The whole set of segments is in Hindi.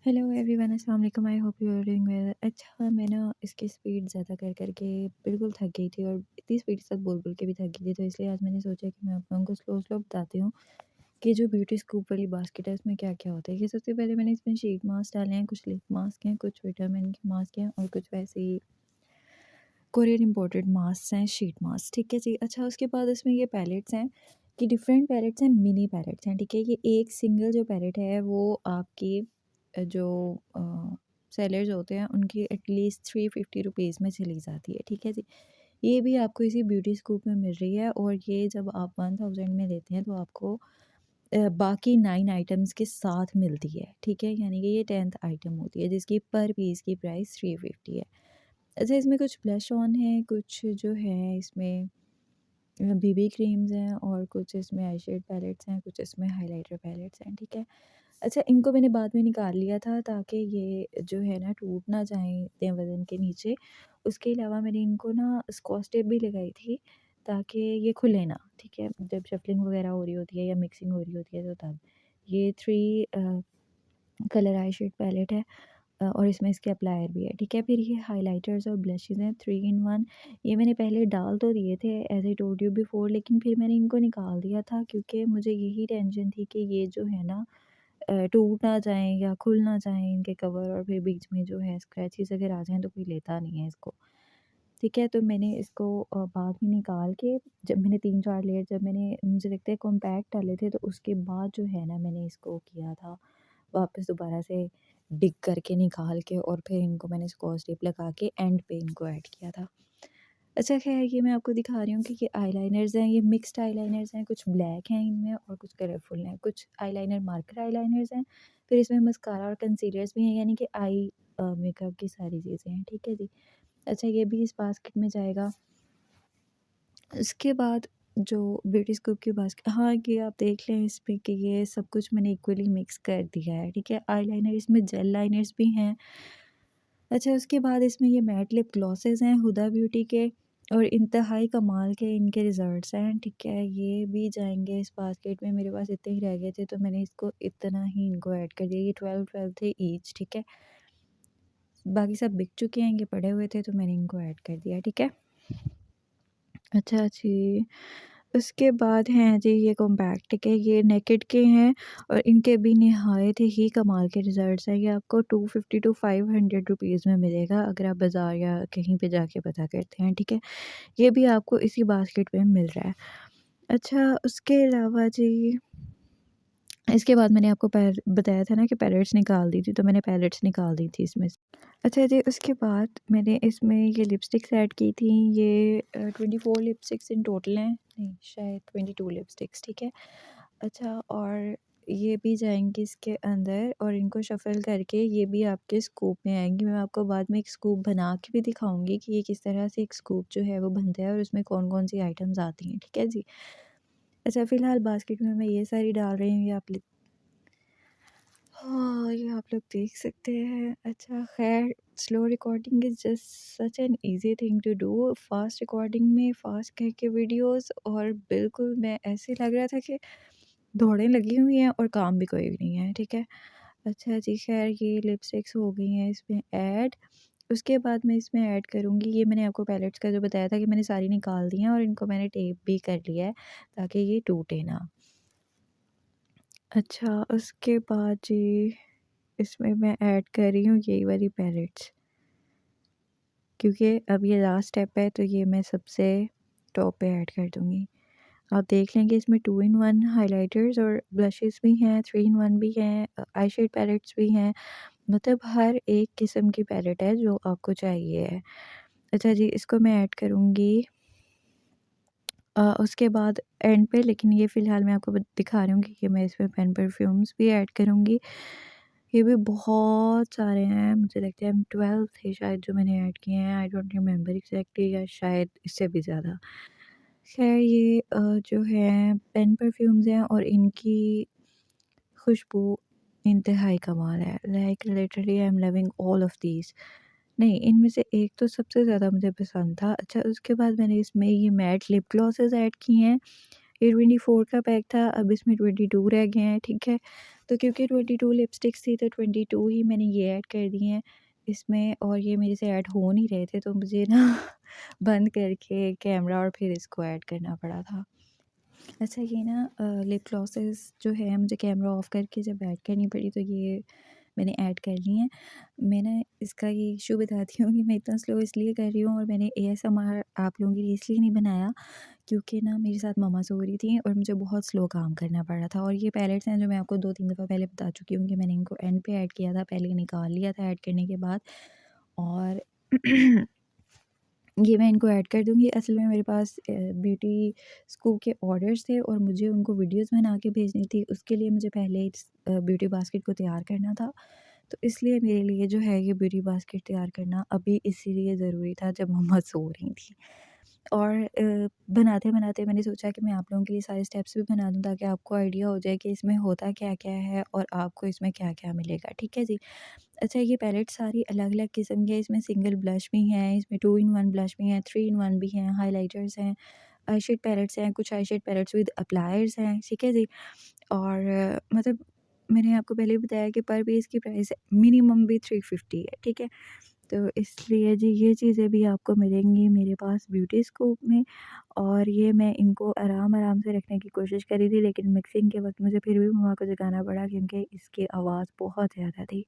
हेलो एवरीवन, अस्सलाम वालेकुम। I hope you are doing well. अच्छा, मैं ना इसकी स्पीड ज़्यादा कर के बिल्कुल थक गई थी और इतनी स्पीड के साथ बोल बोल के भी थक गई थी, तो इसलिए आज मैंने सोचा कि मैं आप लोगों को स्लो स्लो बताती हूँ कि जो ब्यूटी स्कूप वाली बास्केट है उसमें क्या क्या होता है। कि सबसे पहले मैंने इसमें शीट मास्क डाले हैं, कुछ लिप मास्क हैं, कुछ विटामिन के मास्क हैं और कुछ वैसे ही कोरियन इम्पोर्टेड मास्क हैं, शीट मास्क। ठीक है जी। अच्छा, उसके बाद इसमें ये पैलेट्स हैं कि डिफरेंट पैलेट्स हैं, मिनी पैलेट्स हैं। ठीक है, ये एक सिंगल जो पैलेट है वो आपकी जो सेलर्स होते हैं उनकी एटलीस्ट 350 रुपीज़ में चली जाती है। ठीक है जी। ये भी आपको इसी ब्यूटी स्कूप में मिल रही है और ये जब आप 1000 में लेते हैं तो आपको बाकी 9 आइटम्स के साथ मिलती है। ठीक है, यानी कि ये 10th आइटम होती है जिसकी पर पीस की प्राइस 350 है। अच्छा, इसमें कुछ ब्लश ऑन है, कुछ जो है इसमें बीबी क्रीम्स हैं और कुछ इसमें आई शेड पैलेट्स हैं, कुछ इसमें हाइलाइटर पैलेट्स हैं। ठीक है। अच्छा, इनको मैंने बाद में निकाल लिया था ताकि ये जो है ना टूट ना जाएँ इतने वज़न के नीचे। उसके अलावा मैंने इनको ना स्कॉच टेप भी लगाई थी ताकि ये खुले ना। ठीक है, जब शफलिंग वगैरह हो रही होती है या मिक्सिंग हो रही होती है तो तब। ये 3 कलर आई शेड पैलेट है और इसमें इसके अप्लायर भी है। ठीक है, फिर ये हाइलाइटर्स और ब्लशेज़ हैं 3 इन 1। ये मैंने पहले डाल तो दिए थे as I told you before, लेकिन फिर मैंने इनको निकाल दिया था क्योंकि मुझे यही टेंशन थी कि ये जो है ना टूट ना जाएँ या खुल ना जाएँ इनके कवर और फिर बीच में जो है स्क्रैचेस अगर आ जाएँ तो कोई लेता नहीं है इसको। ठीक है, तो मैंने इसको बाद में निकाल के जब मैंने 3-4 लेयर जब मैंने मुझे लगता है कॉम्पैक्ट डाले थे तो उसके बाद जो है ना मैंने इसको किया था वापस दोबारा से डिग करके निकाल के और फिर इनको मैंने स्कॉच टेप लगा के एंड पे इनको ऐड किया था। अच्छा, ख़ैर ये मैं आपको दिखा रही हूँ कि ये आईलाइनर्स हैं, ये मिक्स्ड आईलाइनर्स हैं, कुछ ब्लैक हैं इनमें और कुछ कलरफुल हैं। कुछ आईलाइनर मार्कर आईलाइनर्स हैं, फिर इसमें मस्कारा और कंसीलर्स भी हैं, यानी कि आई मेकअप की सारी चीज़ें हैं। ठीक है जी। अच्छा, ये भी इस बास्केट में जाएगा। उसके बाद जो ब्यूटी स्कूप की बास्केट, हाँ, ये आप देख लें इसमें कि ये सब कुछ मैंने इक्वली मिक्स कर दिया है। ठीक है, आईलाइनर इसमें जेल लाइनर्स भी हैं। अच्छा, उसके बाद इसमें ये मैट लिप ग्लॉसेस हैं हुदा ब्यूटी के और इंतहाई कमाल के इनके रिज़ल्ट्स हैं। ठीक है, ये भी जाएँगे इस बास्केट में। मेरे पास इतने ही रह गए थे तो मैंने इसको इतना ही इनको ऐड कर दिया। ये 12-12 थे ईच। ठीक है, बाकी सब बिक चुके हैं, ये पड़े हुए थे तो मैंने इनको ऐड कर दिया। ठीक है। अच्छा जी, उसके बाद हैं जी ये कॉम्पैक्ट के, ये नेकेड के हैं और इनके भी निहायत ही कमाल के रिज़ल्ट्स हैं। ये आपको 250 टू 500 रुपीज़ में मिलेगा अगर आप बाज़ार या कहीं पे जाके पता करते हैं। ठीक है, ये भी आपको इसी बास्केट में मिल रहा है। अच्छा, उसके अलावा जी इसके बाद मैंने आपको बताया था ना कि पैलेट्स निकाल दी थी, तो मैंने पैलेट्स निकाल दी थी इसमें से। अच्छा जी, उसके बाद मैंने इसमें ये लिपस्टिक्स ऐड की थी। ये 24 लिपस्टिक्स इन टोटल हैं, नहीं शायद 22 लिपस्टिक्स। ठीक है। अच्छा, और ये भी जाएँगी इसके अंदर और इनको शफ़ल करके ये भी आपके स्कूप में आएँगी। मैं आपको बाद में एक स्कूप बना के भी दिखाऊँगी कि ये किस तरह से एक स्कूप जो है वो बनता है और उसमें कौन-कौन सी आइटम्स आती हैं। ठीक है जी। अच्छा, फ़िलहाल बास्केट में मैं ये सारी डाल रही हूँ, ये आप हाँ, ये आप लोग देख सकते हैं। अच्छा, ख़ैर slow recording is just such an easy thing to do. Fast recording में फ़ास्ट कह के वीडियोज़ और बिल्कुल मैं ऐसे लग रहा था कि दौड़ें लगी हुई हैं और काम भी कोई भी नहीं है। ठीक है। अच्छा जी, ख़ैर ये लिपस्टिक्स हो गई हैं इसमें ऐड। उसके बाद मैं इसमें ऐड करूँगी, ये मैंने आपको पैलेट्स का जो बताया था कि मैंने सारी निकाल दी हैं और इनको मैंने टेप भी कर लिया है ताकि ये टूटे ना। अच्छा, उसके बाद जी इसमें मैं ऐड कर रही हूँ यही वाली पैलेट्स, क्योंकि अब ये लास्ट स्टेप है तो ये मैं सबसे टॉप पे ऐड कर दूँगी। आप देख लेंगे इसमें 2 इन 1 हाइलाइटर्स और ब्लशेस भी हैं, 3 इन 1 भी हैं, आई शेड पैलेट्स भी हैं, मतलब हर एक किस्म की पैलेट है जो आपको चाहिए है। अच्छा जी, इसको मैं ऐड करूँगी उसके बाद एंड पे, लेकिन ये फ़िलहाल मैं आपको दिखा रही हूँ कि मैं इसमें पेन परफ्यूम्स भी ऐड करूँगी। ये भी बहुत सारे हैं, मुझे लगता है 12 थे शायद जो मैंने ऐड किए हैं, आई डोंट रिमेंबर एग्ज़ैक्टली, या शायद इससे भी ज़्यादा। ख़ैर ये जो है पेन परफ्यूम्स हैं और इनकी खुशबू इंतहाई कमाल है। Like literally I am loving all of these. नहीं, इनमें से एक तो सबसे ज़्यादा मुझे पसंद था। अच्छा, उसके बाद मैंने इसमें ये मैट लिप ग्लॉसेस ऐड किए हैं। ये 24 का पैक था, अब इसमें 22 रह गए हैं। ठीक है। तो क्योंकि 22 लिपस्टिक्स थी तो 22 ही मैंने ये ऐड कर दी हैं इसमें, और ये मेरे से ऐड हो नहीं रहे थे तो मुझे ना बंद करके कैमरा और फिर इसको ऐड करना पड़ा था। अच्छा, ये ना लिप ग्लॉसेस जो है मुझे कैमरा ऑफ करके जब ऐड करनी पड़ी तो ये मैंने ऐड कर ली हैं। मैं ना इसका ये इशू बताती हूँ कि मैं इतना स्लो इसलिए कर रही हूँ और मैंने एएसएमआर आप लोगों के लिए इसलिए नहीं बनाया क्योंकि ना मेरे साथ मम्मा सो रही थी और मुझे बहुत स्लो काम करना पड़ रहा था। और ये पैलेट्स हैं जो मैं आपको 2-3 दफ़ा पहले बता चुकी हूँ कि मैंने इनको एंड पे ऐड किया था, पहले निकाल लिया था ऐड करने के बाद। और ये मैं इनको ऐड कर दूँगी। असल में मेरे पास ब्यूटी स्कूप के ऑर्डर्स थे और मुझे उनको वीडियोज़ बना के भेजनी थी, उसके लिए मुझे पहले इस ब्यूटी बास्केट को तैयार करना था। तो इसलिए मेरे लिए जो है ये ब्यूटी बास्केट तैयार करना अभी इसीलिए ज़रूरी था जब मम्मा सो रही थी। और बनाते-बनाते मैंने सोचा कि मैं आप लोगों के लिए सारे स्टेप्स भी बना दूँ ताकि आपको आइडिया हो जाए कि इसमें होता क्या-क्या है और आपको इसमें क्या-क्या मिलेगा। ठीक है जी? अच्छा, ये पैलेट सारी अलग-अलग किस्म की है, इसमें सिंगल ब्लश भी हैं, इसमें 2 इन 1 ब्लश भी हैं, 3 इन 1 भी हैं, हाइलाइटर्स हैं, आई शेड पैलेट्स हैं, कुछ आई शेड पैलेट्स विद अप्लायर्स हैं, ठीक है जी? और मतलब मैंने आपको पहले भी बताया कि पर पीस की प्राइस मिनिमम भी 350 है, ठीक है? तो इसलिए जी ये चीज़ें भी आपको मिलेंगी मेरे पास ब्यूटी स्कोप में। और ये मैं इनको आराम-आराम से रखने की कोशिश करी थी लेकिन मिक्सिंग के वक़्त मुझे फिर भी मम्मा को जगाना पड़ा क्योंकि इसकी आवाज़ बहुत ज़्यादा थी।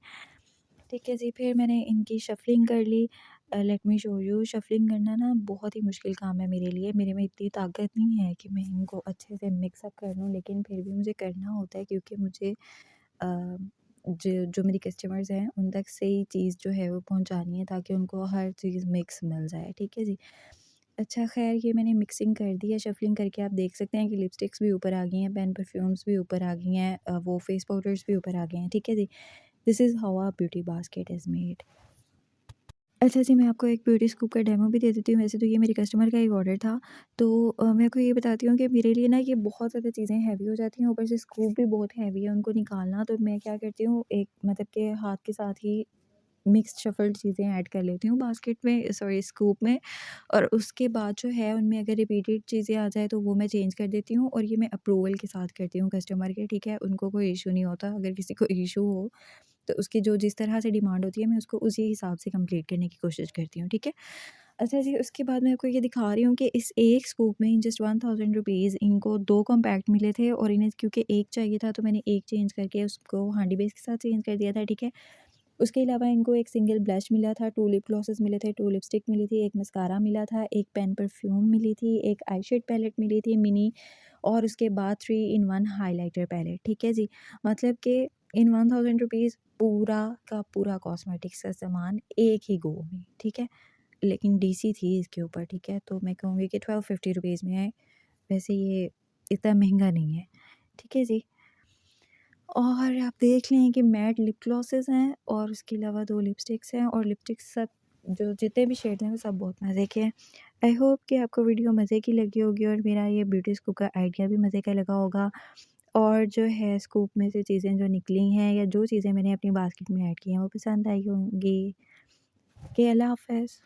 ठीक है जी, फिर मैंने इनकी शफ़लिंग कर ली। लेट मी शो यू, शफ़लिंग करना ना बहुत ही मुश्किल काम है मेरे लिए। मेरे में इतनी ताकत नहीं है कि मैं इनको अच्छे से मिक्स अप कर लूँ, लेकिन फिर भी मुझे करना होता है क्योंकि मुझे जो जो मेरी कस्टमर्स हैं उन तक सही चीज़ जो है वो पहुँचानी है ताकि उनको हर चीज़ मिक्स मिल जाए, ठीक है जी। अच्छा, ख़ैर ये मैंने मिक्सिंग कर दी है, शफ़लिंग करके आप देख सकते हैं कि लिपस्टिक्स भी ऊपर आ गई हैं, पेन परफ्यूम्स भी ऊपर आ गई हैं, वो फेस पाउडर्स भी ऊपर आ गए हैं, ठीक है जी। This is how a beauty basket is made. अच्छा जी, मैं आपको एक ब्यूटी स्कूप का डेमो भी दे देती हूँ। वैसे तो ये मेरे कस्टमर का ही ऑर्डर था। तो मैं आपको ये बताती हूँ कि मेरे लिए ना ये बहुत ज़्यादा चीज़ें हैवी हो जाती हैं, ऊपर से स्कूप भी बहुत हैवी है उनको निकालना। तो मैं क्या करती हूँ, एक मतलब के हाथ के साथ ही मिक्स्ड शफ़ल्ड चीज़ें ऐड कर लेती हूँ बास्केट में, सॉरी स्कूप में। और उसके बाद जो है उनमें अगर रिपीटेड चीज़ें आ जाए तो वो मैं चेंज कर देती हूँ और ये मैं अप्रूवल के साथ करती हूँ कस्टमर के, ठीक है? उनको कोई इश्यू नहीं होता। अगर किसी को इश्यू हो तो उसकी जो जिस तरह से डिमांड होती है मैं उसको उसी हिसाब से कंप्लीट करने की कोशिश करती हूँ, ठीक है? अच्छा जी, उसके बाद मैं आपको ये दिखा रही हूँ कि इस एक स्कूप में इन जस्ट 1000 रुपीज़ इनको 2 कॉम्पैक्ट मिले थे और इन्हें क्योंकि 1 चाहिए था तो मैंने 1 चेंज करके उसको हांडी बेस के साथ चेंज कर दिया था, ठीक है? उसके अलावा इनको एक सिंगल ब्लश मिला था, 2 लिप ग्लॉसेस मिले थे, 2 लिपस्टिक मिली थी, 1 मस्कारा मिला था, 1 पेन परफ्यूम मिली थी, 1 आई शेड पैलेट मिली थी मिनी, और उसके बाद 3 इन 1 हाइलाइटर पैलेट, ठीक है जी। मतलब कि इन 1000 रुपीज़ पूरा का पूरा कॉस्मेटिक्स का सामान एक ही गो में, ठीक है। लेकिन डीसी थी इसके ऊपर, ठीक है, तो मैं कहूँगी कि 1250 रुपीज़ में है। वैसे ये इतना महंगा नहीं है, ठीक है जी। और आप देख लें कि मैट लिप ग्लॉसेस हैं और उसके अलावा 2 लिपस्टिक्स हैं, और लिपस्टिक्स सब जो जितने भी शेड्स हैं वो सब बहुत मज़े के हैं। आई होप कि आपको वीडियो मज़े की लगी होगी और मेरा ये ब्यूटी स्कूप का आइडिया भी मज़े का लगा होगा। और जो है स्कूप में से चीज़ें जो निकली हैं या जो चीज़ें मैंने अपनी बास्केट में ऐड की हैं वो पसंद आई होंगी। ओके, अल्लाह हाफ़िज़।